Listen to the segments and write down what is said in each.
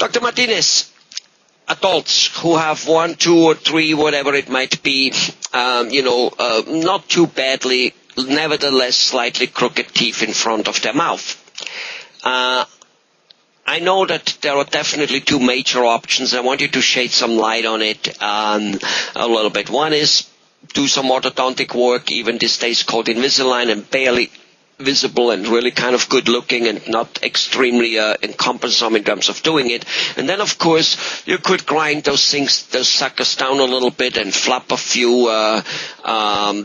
Dr. Martinez, adults who have 1, 2, or 3, whatever it might be, not too badly, nevertheless slightly crooked teeth in front of their mouth. I know that there are definitely 2 major options. I want you to shed some light on it a little bit. One is do some orthodontic work, even these days called Invisalign, and barely visible and really kind of good looking and not extremely cumbersome in terms of doing it. And then, of course, you could grind those suckers down a little bit and flap a few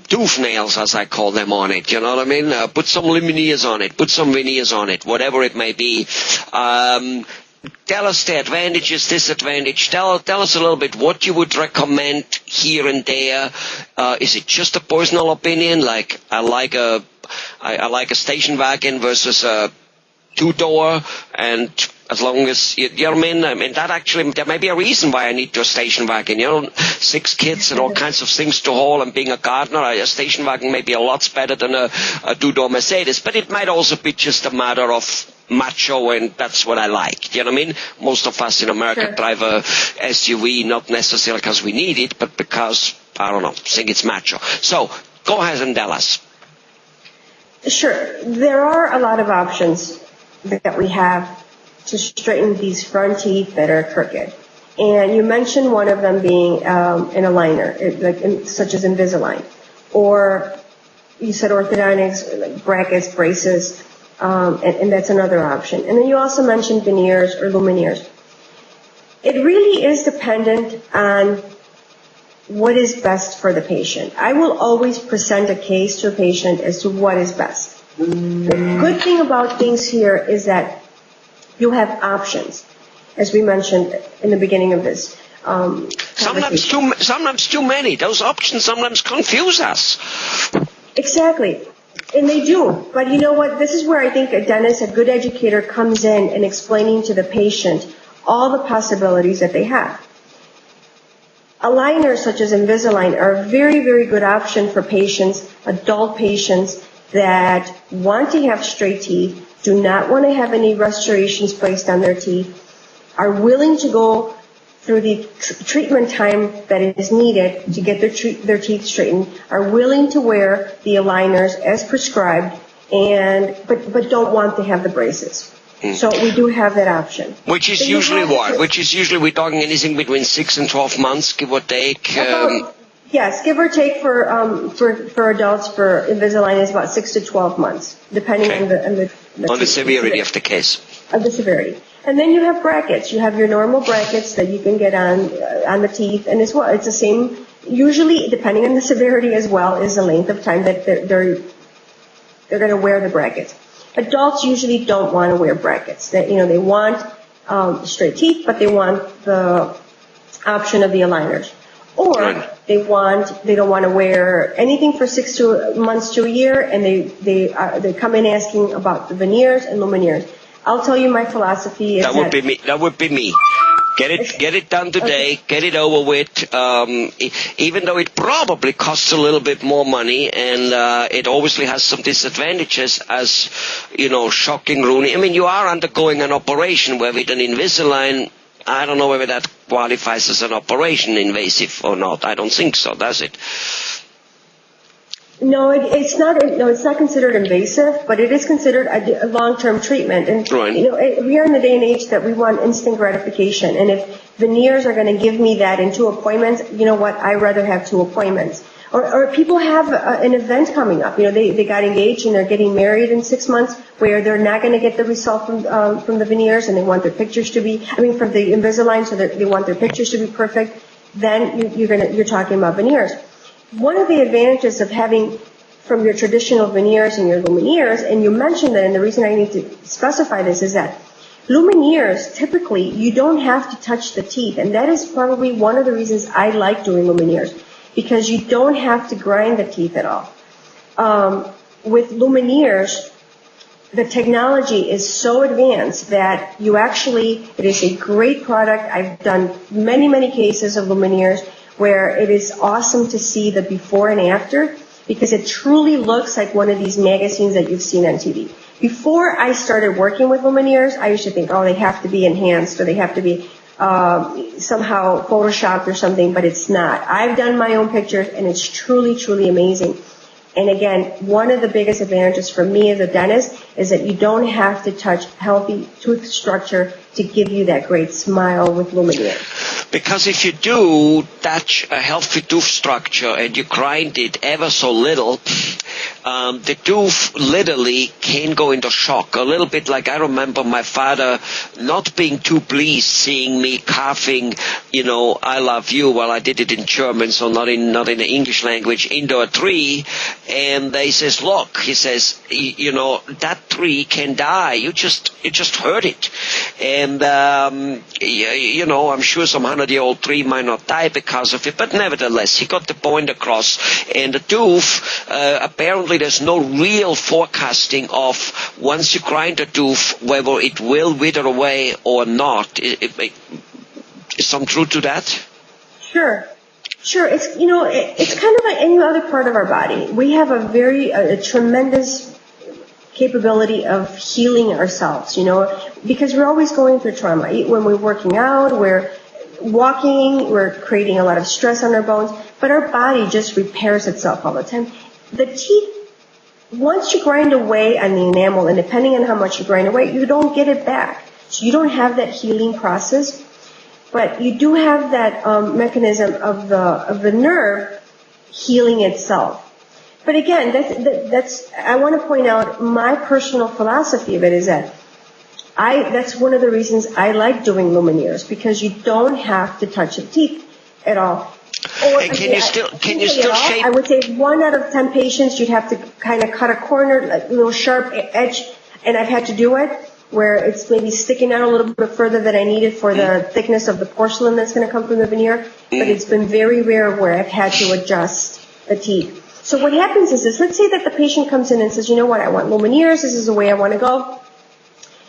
tooth nails, as I call them, on it. You know what I mean? Put some Lumineers on it, put some Veneers on it, whatever it may be. Tell us the advantages, disadvantages. Tell us a little bit what you would recommend here and there. Is it just a personal opinion? Like I like a station wagon versus a 2-door, and as long as you know what I mean, that actually there may be a reason why I need a station wagon. 6 kids and all kinds of things to haul, and being a gardener, a station wagon may be a lot better than a 2-door Mercedes. But it might also be just a matter of macho, and that's what I like. You know what I mean? Most of us in America drive a SUV, not necessarily because we need it, but because, I don't know, think it's macho. So go ahead and tell us. Sure. There are a lot of options that we have to straighten these front teeth that are crooked. And you mentioned one of them being an aligner, such as Invisalign. Or you said orthodontics, like brackets, braces, and that's another option. And then you also mentioned veneers or Lumineers. It really is dependent on what is best for the patient. I will always present a case to a patient as to what is best. The good thing about things here is that you have options, as we mentioned in the beginning of this. Sometimes too many. Those options sometimes confuse us. Exactly. And they do. But you know what? This is where I think a dentist, a good educator, comes in and explaining to the patient all the possibilities that they have. Aligners such as Invisalign are a very, very good option for patients, adult patients that want to have straight teeth, do not want to have any restorations placed on their teeth, are willing to go through the treatment time that is needed to get their teeth straightened, are willing to wear the aligners as prescribed, but don't want to have the braces. So we do have that option. Which is usually what? Which is usually we're talking anything between 6 and 12 months, give or take. Yes, give or take for adults for Invisalign is about 6 to 12 months, depending on the severity of the case. Of the severity. And then you have brackets. You have your normal brackets that you can get on the teeth, and as well, it's the same. Usually, depending on the severity as well, is the length of time that they're going to wear the brackets. Adults usually don't want to wear brackets. They want straight teeth, but they want the option of the aligners. Or they don't want to wear anything for 6 months to a year, and they come in asking about the veneers and Lumineers. I'll tell you my philosophy is that would be me. Get it done today. Okay. Get it over with. Even though it probably costs a little bit more money, and it obviously has some disadvantages, as shocking, Rooney. I mean, you are undergoing an operation where with an Invisalign, I don't know whether that qualifies as an operation, invasive or not. I don't think so, does it? No, it's not. No, it's not considered invasive, but it is considered a long-term treatment. And we are in the day and age that we want instant gratification. And if veneers are going to give me that in 2 appointments, you know what? I'd rather have 2 appointments. Or people have an event coming up. They got engaged and they're getting married in 6 months, where they're not going to get the result from the veneers, and they want their pictures to be. From the Invisalign, so they want their pictures to be perfect. Then you're talking about veneers. One of the advantages of having from your traditional veneers and your Lumineers, and you mentioned that, and the reason I need to specify this is that Lumineers, typically, you don't have to touch the teeth, and that is probably one of the reasons I like doing Lumineers, because you don't have to grind the teeth at all. With Lumineers, the technology is so advanced that it is a great product. I've done many, many cases of Lumineers where it is awesome to see the before and after. because it truly looks like one of these magazines that you've seen on TV. Before I started working with Lumineers, I used to think, oh, they have to be enhanced or they have to be somehow photoshopped or something, but it's not. I've done my own pictures, and it's truly, truly amazing. And again, one of the biggest advantages for me as a dentist is that you don't have to touch healthy tooth structure to give you that great smile with Lumineers. Because if you do touch a healthy tooth structure and you grind it ever so little, the tooth literally can go into shock. A little bit like I remember my father not being too pleased seeing me carving, I love you. Well, I did it in German, so not in the English language, into a tree. And he says, look, he says, that tree can die. You just hurt it. And, I'm sure some 100-year-old tree might not die because of it, but nevertheless, he got the point across. And the tooth, apparently there's no real forecasting of once you grind a tooth, whether it will wither away or not. Is some truth to that? Sure. It's, it's kind of like any other part of our body. We have a tremendous capability of healing ourselves, because we're always going through trauma. When we're working out, we're walking, we're creating a lot of stress on our bones, but our body just repairs itself all the time. The teeth, once you grind away on the enamel, and depending on how much you grind away, you don't get it back. So you don't have that healing process, but you do have that mechanism of the nerve healing itself. But again, that's I want to point out my personal philosophy of it is that that's one of the reasons I like doing Lumineers, because you don't have to touch the teeth at all. Or, and can you still shape? I would say 1 out of 10 patients you'd have to kind of cut a corner, like a little sharp edge, and I've had to do it where it's maybe sticking out a little bit further than I needed for the thickness of the porcelain that's going to come from the veneer. But it's been very rare where I've had to adjust the teeth. So what happens is this, let's say that the patient comes in and says, you know what, I want Lumineers, this is the way I want to go,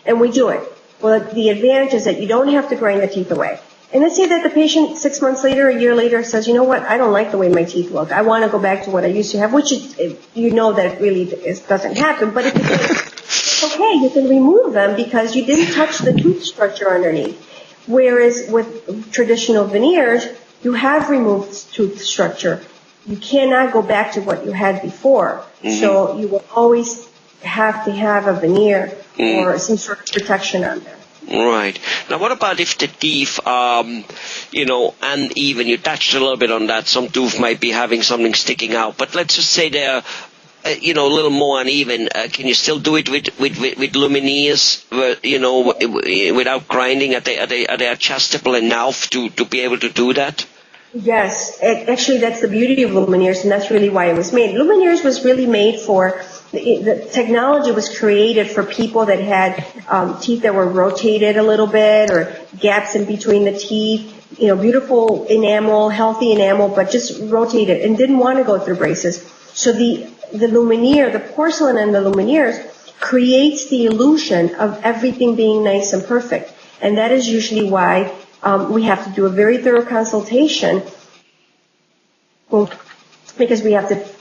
and we do it. Well, the advantage is that you don't have to grind the teeth away. And let's say that the patient 6 months later, a year later, says, you know what, I don't like the way my teeth look. I want to go back to what I used to have, which is, that really doesn't happen. But if you it's okay, you can remove them because you didn't touch the tooth structure underneath. Whereas with traditional veneers, you have removed tooth structure. You cannot go back to what you had before. So you will always have to have a veneer or some sort of protection on there. Right. Now, what about if the teeth are, uneven? You touched a little bit on that. Some tooth might be having something sticking out. But let's just say they're, a little more uneven. Can you still do it with Lumineers, without grinding? Are they adjustable enough to be able to do that? Yes. Actually, that's the beauty of Lumineers, and that's really why it was made. Lumineers was really made for... The technology was created for people that had teeth that were rotated a little bit or gaps in between the teeth, beautiful enamel, healthy enamel, but just rotated and didn't want to go through braces. So the Lumineer, the porcelain and the Lumineers creates the illusion of everything being nice and perfect. And that is usually why we have to do a very thorough consultation, because we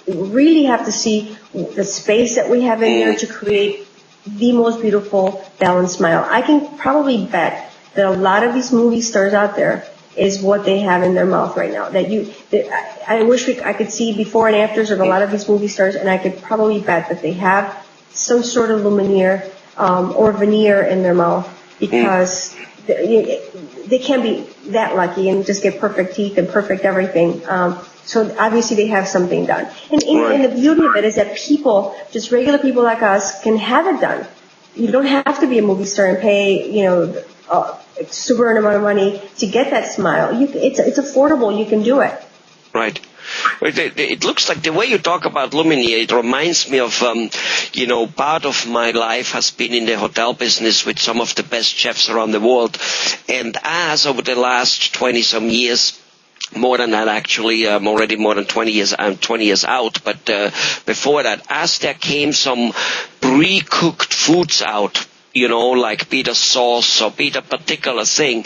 really have to see the space that we have in there to create the most beautiful balanced smile. I can probably bet that a lot of these movie stars out there is what they have in their mouth right now. I wish I could see before and afters of a lot of these movie stars, and I could probably bet that they have some sort of Lumineer or veneer in their mouth, because they can't be that lucky and just get perfect teeth and perfect everything. So obviously they have something done. And the beauty of it is that people, just regular people like us, can have it done. You don't have to be a movie star and pay, a super amount of money to get that smile. It's affordable. You can do it. Right. It looks like the way you talk about Lumineer, it reminds me of, part of my life has been in the hotel business with some of the best chefs around the world. And as over the last 20-some years, more than that actually, I'm already more than 20 years, I'm 20 years out, but before that, as there came some pre-cooked foods out, like be it a sauce or be it a particular thing,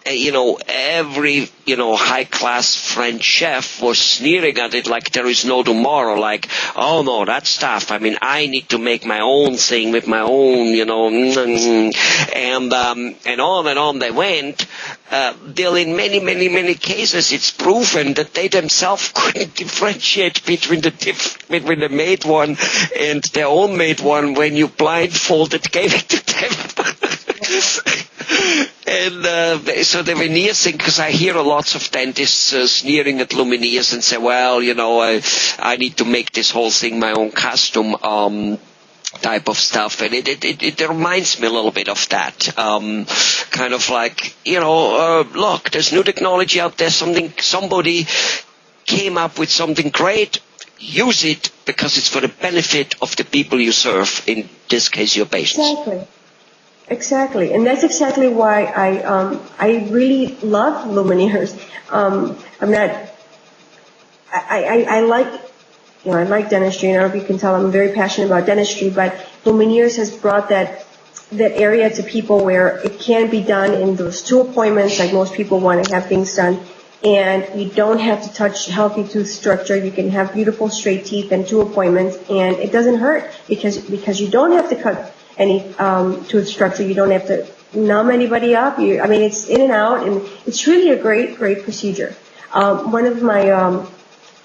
every, high-class French chef was sneering at it like there is no tomorrow, like, oh no, that stuff, I need to make my own thing with my own, and on they went, till in many, many, many cases it's proven that they themselves couldn't differentiate between the made one and their own made one when you blindfolded gave it to them. And so the veneers thing, because I hear lots of dentists sneering at Lumineers and say, well, I need to make this whole thing my own custom type of stuff, and it reminds me a little bit of that. Kind of like, look, there's new technology out there, somebody came up with something great, use it because it's for the benefit of the people you serve, in this case your patients. Exactly, and that's exactly why I really love Lumineers. I like dentistry, and I don't know if you can tell I'm very passionate about dentistry, but Lumineers has brought that area to people where it can be done in those 2 appointments, like most people want to have things done, and you don't have to touch healthy tooth structure. You can have beautiful straight teeth in 2 appointments, and it doesn't hurt because you don't have to cut any tooth structure. You don't have to numb anybody up. It's in and out, and it's really a great procedure. One of my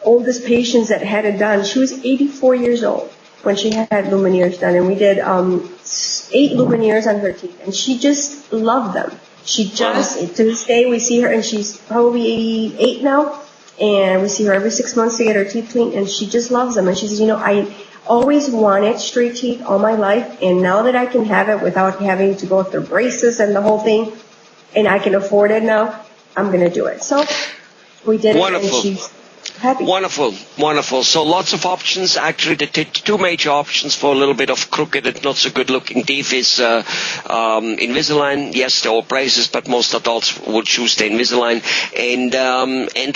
oldest patients that had it done, she was 84 years old when she had Lumineers done, and we did 8 Lumineers on her teeth, and she just loved them. She just, to this day, we see her, and she's probably 88 now, and we see her every 6 months to get her teeth cleaned, and she just loves them. And she says, I always wanted straight teeth all my life, and now that I can have it without having to go through braces and the whole thing, and I can afford it now, I'm going to do it. So we did it, and she's happy. Wonderful. So lots of options. Actually, the 2 major options for a little bit of crooked and not so good looking teeth is Invisalign. Yes, they're all braces, but most adults would choose the Invisalign, and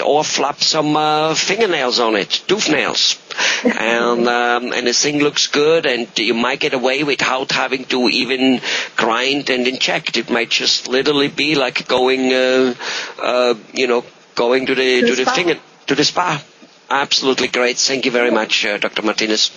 or flap some fingernails on it, tooth nails. And the thing looks good, and you might get away without having to even grind and inject. It might just literally be like going to the spa. Absolutely great. Thank you very much, Dr. Martinez.